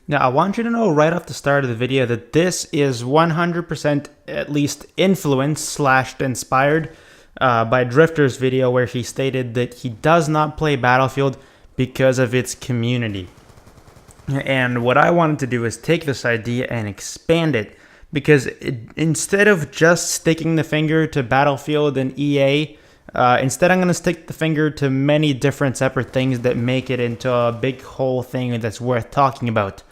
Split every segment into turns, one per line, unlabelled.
Now, I want you to know right off the start of the video that this is 100% at least influenced slash inspired by Drifter's video where he stated that he does not play Battlefield because of its community. And what I wanted to do is take this idea and expand it, because instead of just sticking the finger to Battlefield and EA, instead I'm going to stick the finger to many different separate things that make it into a big whole thing that's worth talking about.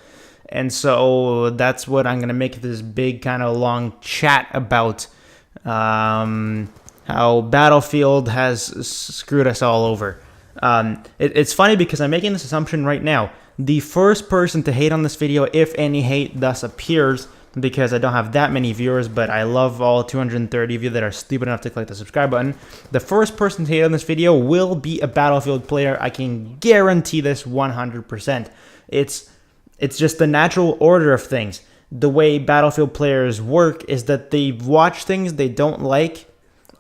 And so that's what I'm going to make this big kind of long chat about, how Battlefield has screwed us all over. It's funny because I'm making this assumption right now. The first person to hate on this video, if any hate thus appears, because I don't have that many viewers, but I love all 230 of you that are stupid enough to click the subscribe button. The first person to hate on this video will be a Battlefield player. I can guarantee this 100%. It's just the natural order of things. The way Battlefield players work is that they watch things they don't like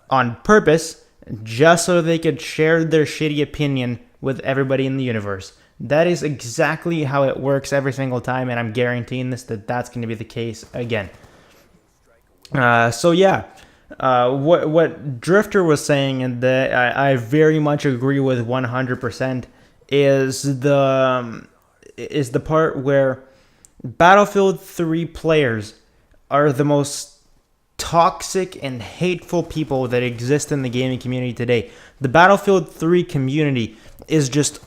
on purpose just so they could share their shitty opinion with everybody in the universe. That is exactly how it works every single time, and I'm guaranteeing that's going to be the case again. So yeah, what Drifter was saying, and that I very much agree with 100%, is the part where Battlefield 3 players are the most toxic and hateful people that exist in the gaming community today. The Battlefield 3 community is just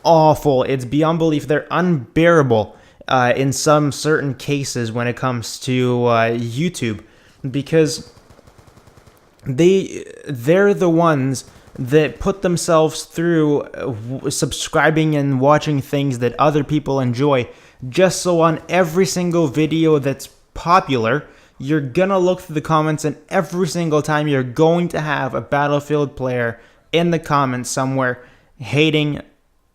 awful. It's beyond belief. They're unbearable in some certain cases when it comes to YouTube, because they're the ones that put themselves through subscribing and watching things that other people enjoy, just so on every single video that's popular, you're gonna look through the comments, and every single time you're going to have a Battlefield player in the comments somewhere hating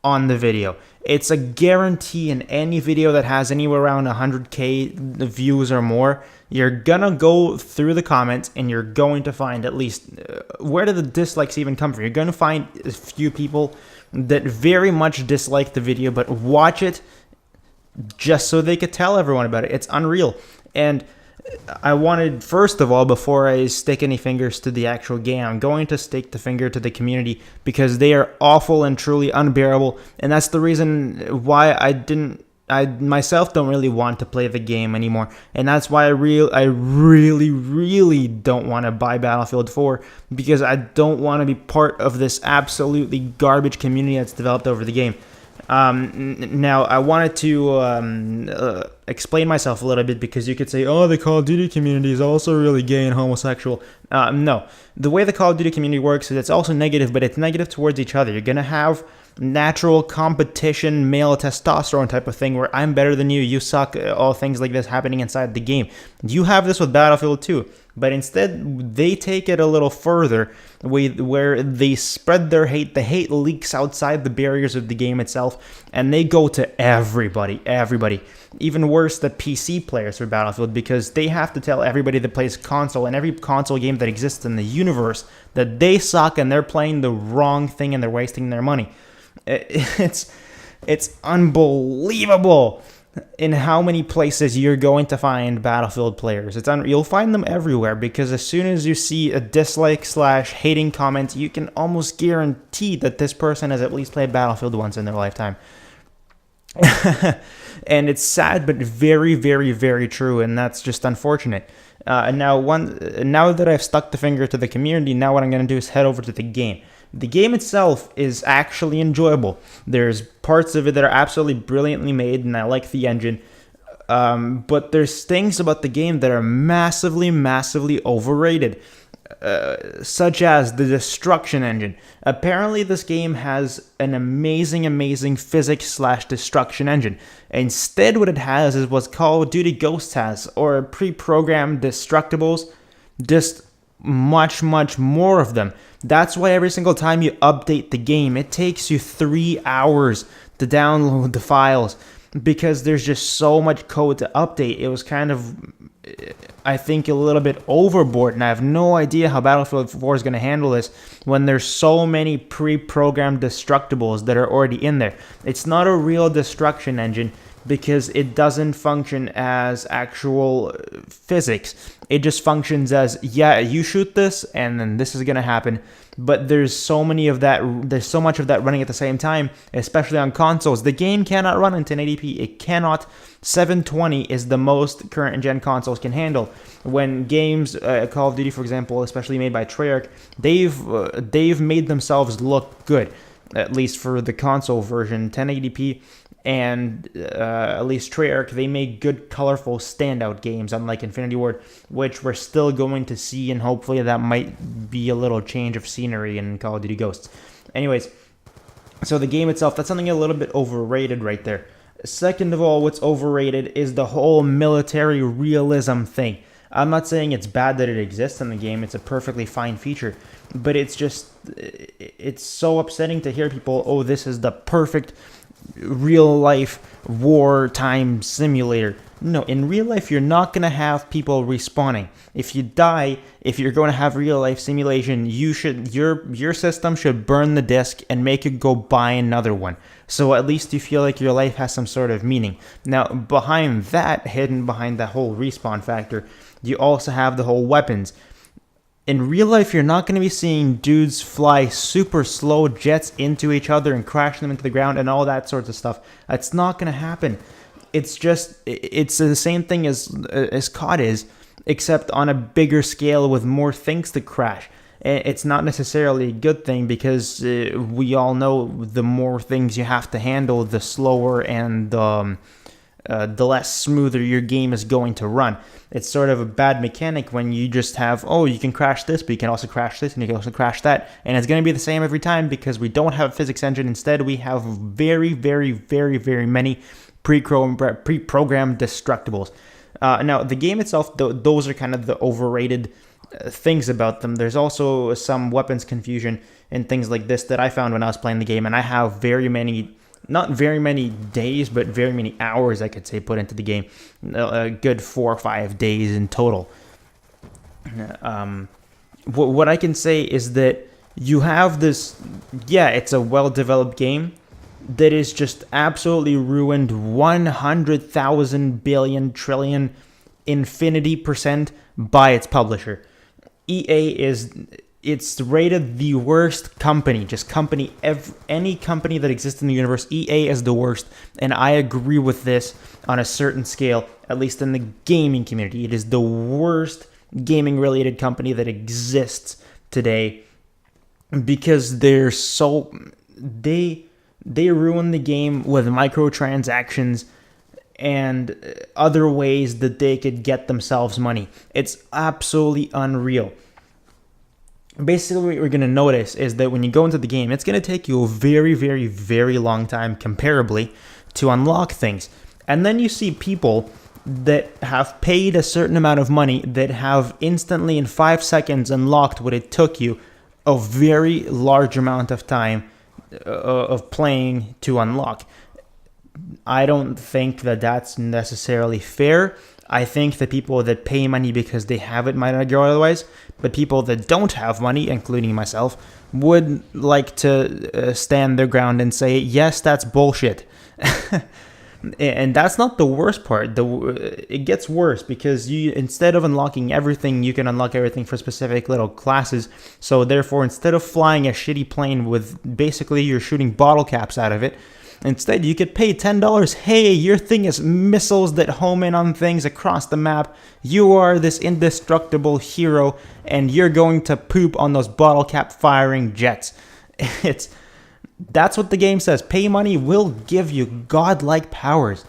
on the video. It's a guarantee in any video that has anywhere around 100k views or more. You're gonna go through the comments and you're going to find at least, where do the dislikes even come from? You're gonna find a few people that very much dislike the video but watch it just so they could tell everyone about it. It's unreal. And I wanted, first of all, before I stick any fingers to the actual game, I'm going to stick the finger to the community, because they are awful and truly unbearable, and that's the reason why I myself don't really want to play the game anymore, and that's why I really don't want to buy Battlefield 4, because I don't want to be part of this absolutely garbage community that's developed over the game. Now, I wanted to explain myself a little bit, because you could say, oh, the Call of Duty community is also really gay and homosexual. No. The way the Call of Duty community works is it's also negative, but it's negative towards each other. You're going to have natural competition, male testosterone type of thing, where I'm better than you, you suck, all things like this happening inside the game. You have this with Battlefield 2, but instead they take it a little further, where they spread their hate. The hate leaks outside the barriers of the game itself, and they go to everybody. Even worse, the PC players for Battlefield, because they have to tell everybody that plays console and every console game that exists in the universe that they suck and they're playing the wrong thing and they're wasting their money. It's unbelievable in how many places you're going to find Battlefield players. You'll find them everywhere, because as soon as you see a dislike slash hating comment, you can almost guarantee that this person has at least played Battlefield once in their lifetime. And it's sad, but very, very, very true, and that's just unfortunate. And now that I've stuck the finger to the community, now what I'm going to do is head over to the game. The game itself is actually enjoyable. There's parts of it that are absolutely brilliantly made, and I like the engine. But there's things about the game that are massively, massively overrated, such as the destruction engine. Apparently, this game has an amazing, amazing physics slash destruction engine. Instead, what it has is what Call of Duty Ghosts has, or pre-programmed destructibles, just much, much more of them. That's why every single time you update the game, it takes you 3 hours to download the files, because there's just so much code to update. It was kind of, I think, a little bit overboard, and I have no idea how Battlefield 4 is going to handle this when there's so many pre-programmed destructibles that are already in there. It's not a real destruction engine. because it doesn't function as actual physics. It just functions as, yeah, you shoot this and then this is going to happen. But there's so much of that running at the same time, especially on consoles. The game cannot run in 1080p. It cannot. 720 is the most current gen consoles can handle. When games, Call of Duty, for example, especially made by Treyarch, they've made themselves look good, at least for the console version, 1080p. And at least Treyarch, they make good, colorful, standout games, unlike Infinity Ward, which we're still going to see, and hopefully that might be a little change of scenery in Call of Duty Ghosts. Anyways, so the game itself, that's something a little bit overrated right there. Second of all, what's overrated is the whole military realism thing. I'm not saying it's bad that it exists in the game. It's a perfectly fine feature. But it's so upsetting to hear people, oh, this is the perfect real-life wartime simulator. No, in real life, you're not going to have people respawning. If you die, if you're going to have real-life simulation, your system should burn the disk and make you go buy another one. So at least you feel like your life has some sort of meaning. Now, behind that, hidden behind that whole respawn factor, you also have the whole weapons. In real life, you're not going to be seeing dudes fly super slow jets into each other and crash them into the ground and all that sorts of stuff. That's not going to happen. It's the same thing as COD is, except on a bigger scale with more things to crash. It's not necessarily a good thing because we all know the more things you have to handle, the slower and the less smoother your game is going to run. It's sort of a bad mechanic when you just have, oh, you can crash this, but you can also crash this, and you can also crash that. And it's going to be the same every time because we don't have a physics engine. Instead, we have very, very, very, very many pre-programmed destructibles. Now, the game itself, those are kind of the overrated things about them. There's also some weapons confusion and things like this that I found when I was playing the game, and I have not very many days, but very many hours, I could say, put into the game. A good 4 or 5 days in total. What I can say is that you have this, yeah, it's a well-developed game that is just absolutely ruined 100,000 billion trillion infinity% by its publisher. It's rated the worst company, any company that exists in the universe. EA is the worst, and I agree with this on a certain scale, at least in the gaming community. It is the worst gaming-related company that exists today because they ruin the game with microtransactions and other ways that they could get themselves money. It's absolutely unreal. Basically, what you're going to notice is that when you go into the game, it's going to take you a very, very, very long time, comparably, to unlock things. And then you see people that have paid a certain amount of money that have instantly, in 5 seconds, unlocked what it took you a very large amount of time of playing to unlock. I don't think that that's necessarily fair. I think the people that pay money because they have it might not go otherwise, but people that don't have money, including myself, would like to stand their ground and say, yes, that's bullshit. And that's not the worst part. It gets worse because instead of unlocking everything, you can unlock everything for specific little classes. So therefore, instead of flying a shitty plane with basically you're shooting bottle caps out of it, instead, you could pay $10. Hey, your thing is missiles that home in on things across the map. You are this indestructible hero, and you're going to poop on those bottle cap firing jets. That's what the game says. Pay money will give you godlike powers.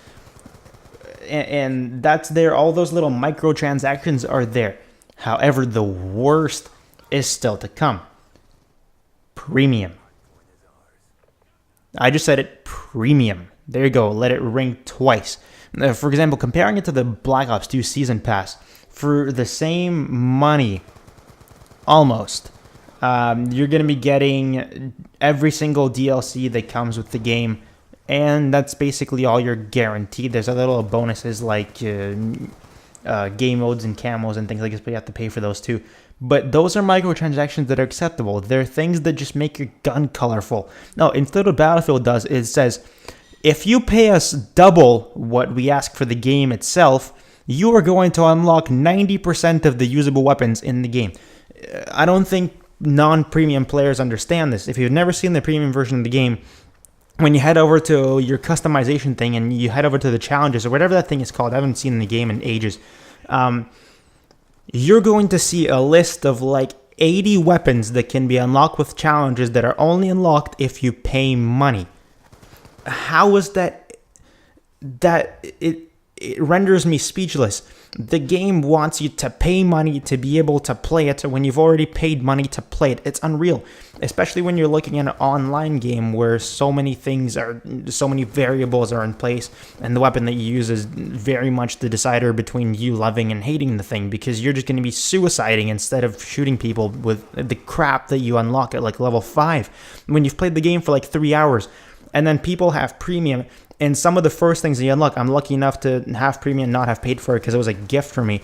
And that's there. All those little microtransactions are there. However, the worst is still to come. Premium. I just said it, premium. There you go, let it ring twice. For example, comparing it to the Black Ops 2 Season Pass, for the same money, almost, you're going to be getting every single DLC that comes with the game, and that's basically all you're guaranteed. There's other little bonuses like game modes and camos and things like this, but you have to pay for those too. But those are microtransactions that are acceptable. They're things that just make your gun colorful. No, instead what Battlefield does is says, If you pay us double what we ask for the game itself, you are going to unlock 90% of the usable weapons in the game. I don't think non-premium players understand this. If you've never seen the premium version of the game, when you head over to your customization thing and you head over to the challenges or whatever that thing is called, I haven't seen the game in ages, you're going to see a list of like 80 weapons that can be unlocked with challenges that are only unlocked if you pay money. How is that? It renders me speechless. The game wants you to pay money to be able to play it when you've already paid money to play it. It's unreal, especially when you're looking at an online game where so many variables are in place, and the weapon that you use is very much the decider between you loving and hating the thing, because you're just going to be suiciding instead of shooting people with the crap that you unlock at like level 5 when you've played the game for like 3 hours. And then people have premium, and some of the first things that you unlock, I'm lucky enough to have premium and not have paid for it because it was a gift for me.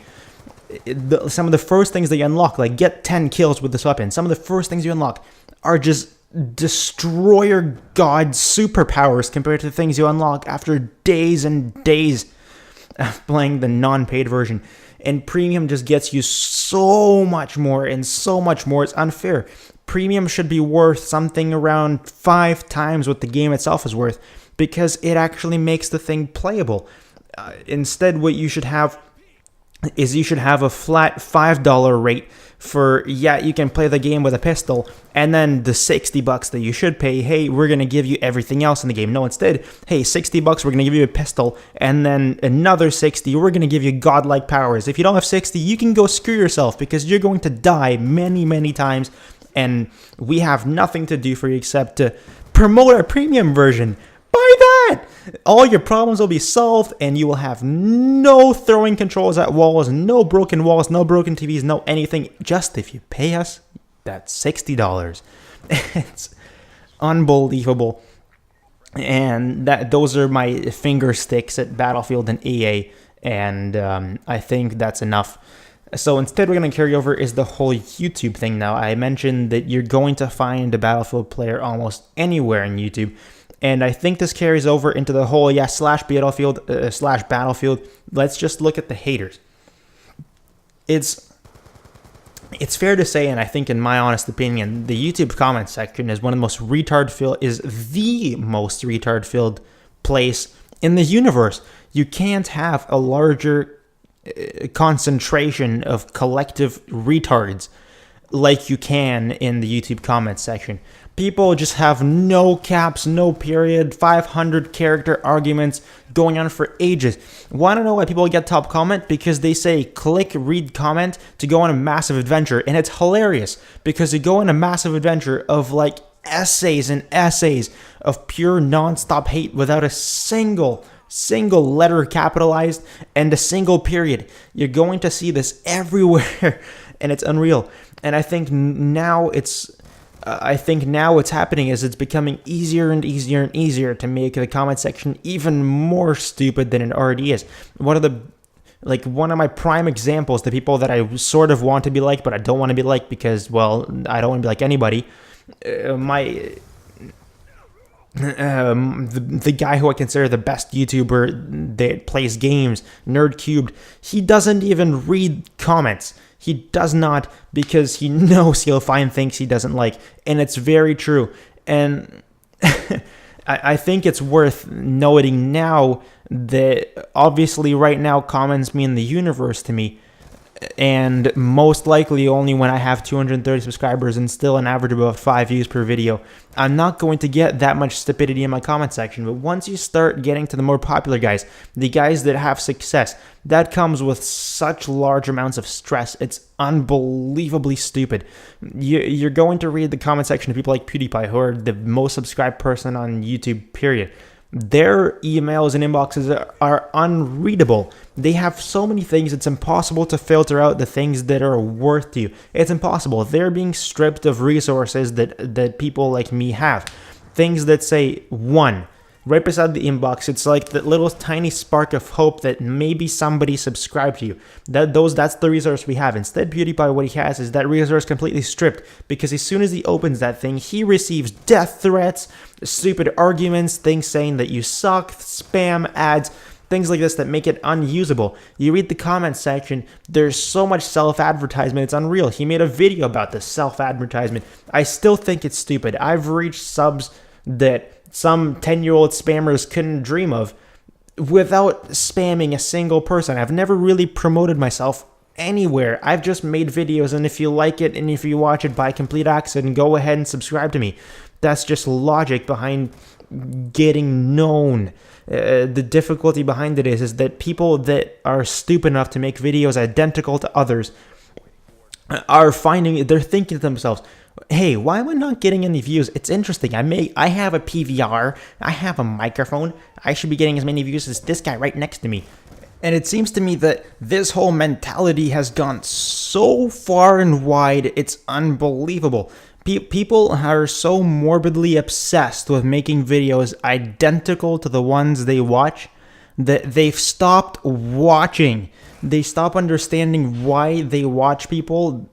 Some of the first things that you unlock, like get 10 kills with this weapon, some of the first things you unlock are just destroyer god superpowers compared to the things you unlock after days and days of playing the non-paid version. And premium just gets you so much more and so much more. It's unfair. Premium should be worth something around 5 times what the game itself is worth, because it actually makes the thing playable. Instead, what you should have is you should have a flat $5 rate for, yeah, you can play the game with a pistol, and then the $60 that you should pay, hey, we're going to give you everything else in the game. No, instead, hey, $60, we're going to give you a pistol, and then another $60, we're going to give you godlike powers. If you don't have 60, you can go screw yourself, because you're going to die many, many times, and we have nothing to do for you except to promote our premium version. Buy that! All your problems will be solved, and you will have no throwing controls at walls, no broken walls, no broken TVs, no anything, just if you pay us that $60. It's unbelievable. And those are my finger sticks at Battlefield and EA, and I think that's enough. So instead, we're going to carry over is the whole YouTube thing now. I mentioned that you're going to find a Battlefield player almost anywhere in YouTube. And I think this carries over into the whole, slash Battlefield. Let's just look at the haters. It's fair to say, and I think in my honest opinion, the YouTube comment section is the most retard-filled place in the universe. You can't have a larger concentration of collective retards like you can in the YouTube comment section. People just have no caps, no period, 500 character arguments going on for ages. Want to know why people get top comment? Because they say click read comment to go on a massive adventure, and it's hilarious because you go on a massive adventure of like essays and essays of pure non-stop hate without a single letter capitalized and a single period. You're going to see this everywhere, and it's unreal. And I think now what's happening is it's becoming easier and easier and easier to make the comment section even more stupid than it already is. One of my prime examples, the people that I sort of want to be like, but I don't want to be like because, well, I don't want to be like anybody. The guy who I consider the best YouTuber that plays games, NerdCubed, he doesn't even read comments. He does not, because he knows he'll find things he doesn't like, and it's very true. And I think it's worth noting now that obviously right now comments mean the universe to me, and most likely only when I have 230 subscribers and still an average of about 5 views per video. I'm not going to get that much stupidity in my comment section, but once you start getting to the more popular guys, the guys that have success, that comes with such large amounts of stress. It's unbelievably stupid. You're going to read the comment section of people like PewDiePie, who are the most subscribed person on YouTube, period. Their emails and inboxes are unreadable. They have so many things, it's impossible to filter out the things that are worth to you. It's impossible. They're being stripped of resources that people like me have. Things that say, 1, right beside the inbox. It's like that little tiny spark of hope that maybe somebody subscribed to you. That's the resource we have. Instead, PewDiePie, what he has is that resource completely stripped, because as soon as he opens that thing, he receives death threats, stupid arguments, things saying that you suck, spam, ads, things like this that make it unusable. You read the comment section, there's so much self-advertisement, it's unreal. He made a video about this self-advertisement. I still think it's stupid. I've reached subs that some 10-year-old spammers couldn't dream of without spamming a single person. I've never really promoted myself anywhere. I've just made videos, and if you like it and if you watch it by complete accident, go ahead and subscribe to me. That's just logic behind getting known. The difficulty behind it is that people that are stupid enough to make videos identical to others are they're thinking to themselves, hey, why am I not getting any views? It's interesting. I have a PVR, I have a microphone, I should be getting as many views as this guy right next to me. And it seems to me that this whole mentality has gone so far and wide, it's unbelievable. People are so morbidly obsessed with making videos identical to the ones they watch that they've stopped watching. They stop understanding why they watch people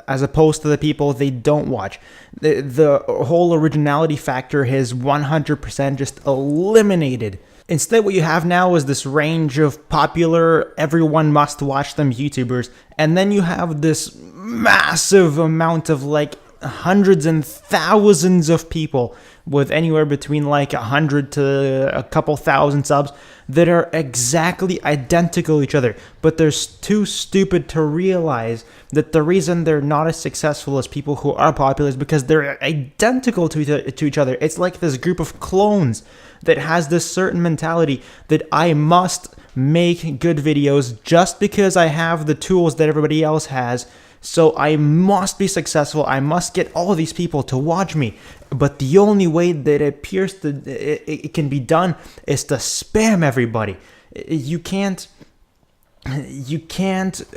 as opposed to the people they don't watch. The whole originality factor has 100% just eliminated. Instead, what you have now is this range of popular, everyone must watch them YouTubers, and then you have this massive amount of like hundreds and thousands of people with anywhere between like 100 to a couple thousand subs that are exactly identical to each other, but they're too stupid to realize that the reason they're not as successful as people who are popular is because they're identical to each other. It's like this group of clones that has this certain mentality that I must make good videos just because I have the tools that everybody else has. So I must be successful. I must get all these people to watch me. But the only way that it appears that it can be done is to spam everybody. You can't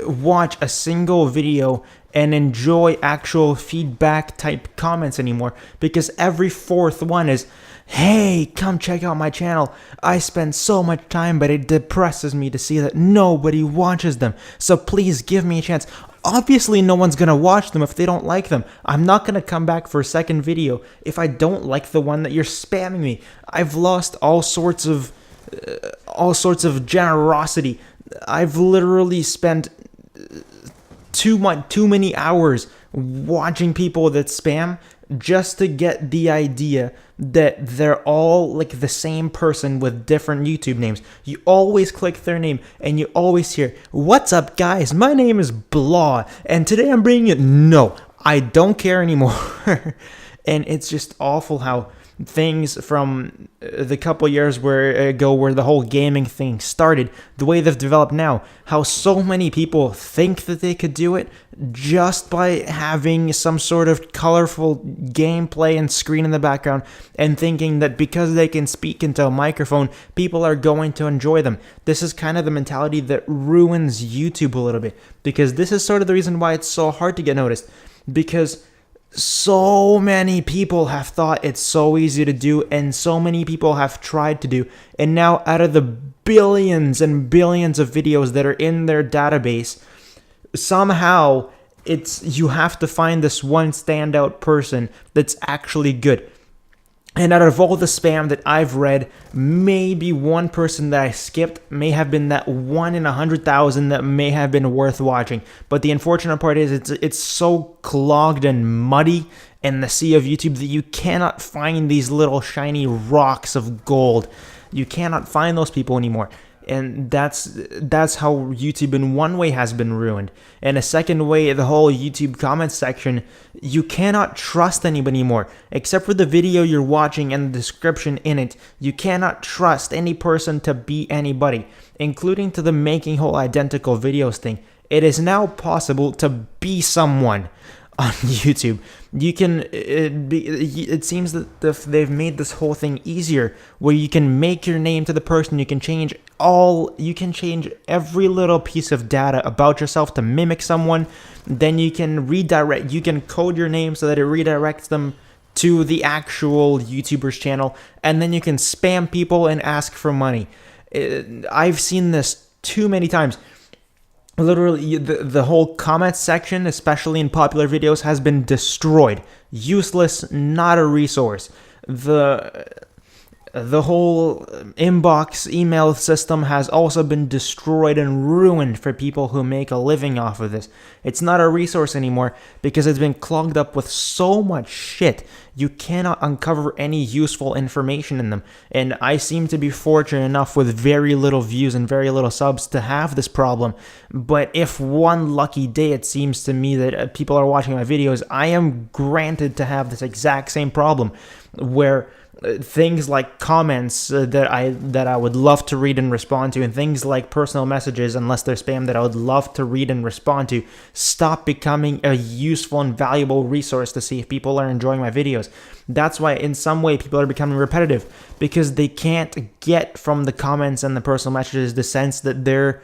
watch a single video and enjoy actual feedback type comments anymore, because every fourth one is, hey, come check out my channel. I spend so much time, but it depresses me to see that nobody watches them. So please give me a chance. Obviously, no one's going to watch them if they don't like them. I'm not going to come back for a second video if I don't like the one that you're spamming me. I've lost all sorts of generosity. I've literally spent too many hours watching people that spam just to get the idea that they're all like the same person with different YouTube names. You always click their name and you always hear, "What's up, guys? My name is blah, and today I'm bringing it." No, I don't care anymore. And it's just awful how things from the couple years ago where the whole gaming thing started, the way they've developed now, how so many people think that they could do it just by having some sort of colorful gameplay and screen in the background, and thinking that because they can speak into a microphone, people are going to enjoy them. This is kind of the mentality that ruins YouTube a little bit, because this is sort of the reason why it's so hard to get noticed, because so many people have thought it's so easy to do, and so many people have tried to do, and now out of the billions and billions of videos that are in their database, somehow you have to find this one standout person that's actually good. And out of all the spam that I've read, maybe one person that I skipped may have been that 1 in 100,000 that may have been worth watching. But the unfortunate part is it's so clogged and muddy in the sea of YouTube that you cannot find these little shiny rocks of gold. You cannot find those people anymore. And that's how YouTube in one way has been ruined. And a second way, the whole YouTube comment section, you cannot trust anybody anymore. Except for the video you're watching and the description in it, you cannot trust any person to be anybody, including to the making whole identical videos thing. It is now possible to be someone on YouTube. You can, it seems that they've made this whole thing easier, where you can make your name to the person, you can change every little piece of data about yourself to mimic someone, then you can code your name so that it redirects them to the actual YouTuber's channel, and then you can spam people and ask for money. I've seen this too many times. Literally, the whole comment section, especially in popular videos, has been destroyed. Useless, not a resource. The whole inbox email system has also been destroyed and ruined for people who make a living off of this. It's not a resource anymore because it's been clogged up with so much shit. You cannot uncover any useful information in them. And I seem to be fortunate enough with very little views and very little subs to have this problem. But if one lucky day it seems to me that people are watching my videos, I am granted to have this exact same problem where things like comments that I would love to read and respond to, and things like personal messages, unless they're spam, that I would love to read and respond to, stop becoming a useful and valuable resource to see if people are enjoying my videos. That's why in some way people are becoming repetitive, because they can't get from the comments and the personal messages the sense that their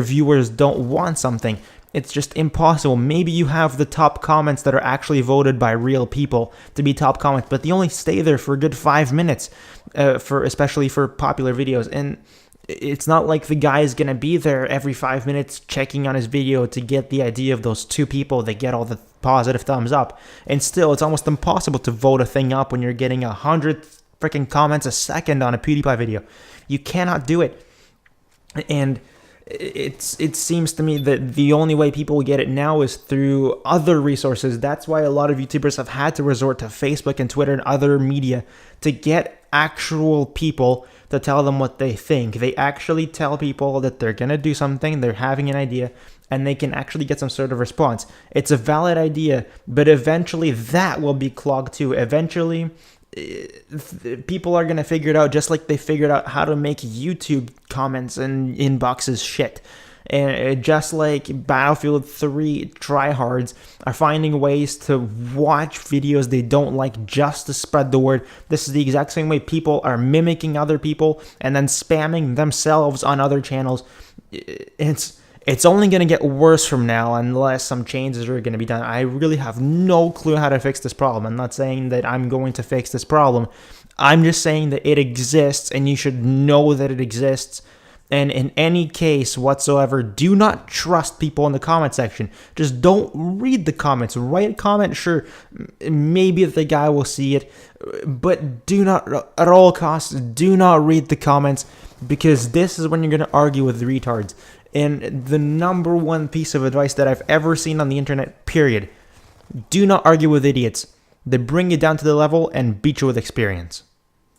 viewers don't want something. It's just impossible. Maybe you have the top comments that are actually voted by real people to be top comments, but they only stay there for a good 5 minutes, especially for popular videos. And it's not like the guy is going to be there every 5 minutes checking on his video to get the idea of those 2 people that get all the positive thumbs up. And still, it's almost impossible to vote a thing up when you're getting 100 freaking comments a second on a PewDiePie video. You cannot do it. And it seems to me that the only way people get it now is through other resources. That's why a lot of YouTubers have had to resort to Facebook and Twitter and other media to get actual people to tell them what they think. They actually tell people that they're going to do something, they're having an idea, and they can actually get some sort of response. It's a valid idea, but eventually that will be clogged too. Eventually, people are going to figure it out, just like they figured out how to make YouTube comments and inboxes shit. And just like Battlefield 3 tryhards are finding ways to watch videos they don't like just to spread the word, this is the exact same way people are mimicking other people and then spamming themselves on other channels. It's only going to get worse from now unless some changes are going to be done. I really have no clue how to fix this problem. I'm not saying that I'm going to fix this problem. I'm just saying that it exists and you should know that it exists. And in any case whatsoever, do not trust people in the comment section. Just don't read the comments. Write a comment, sure, maybe the guy will see it, but do not, at all costs, do not read the comments, because this is when you're going to argue with retards. And the number one piece of advice that I've ever seen on the internet, period, do not argue with idiots. They bring you down to the level and beat you with experience.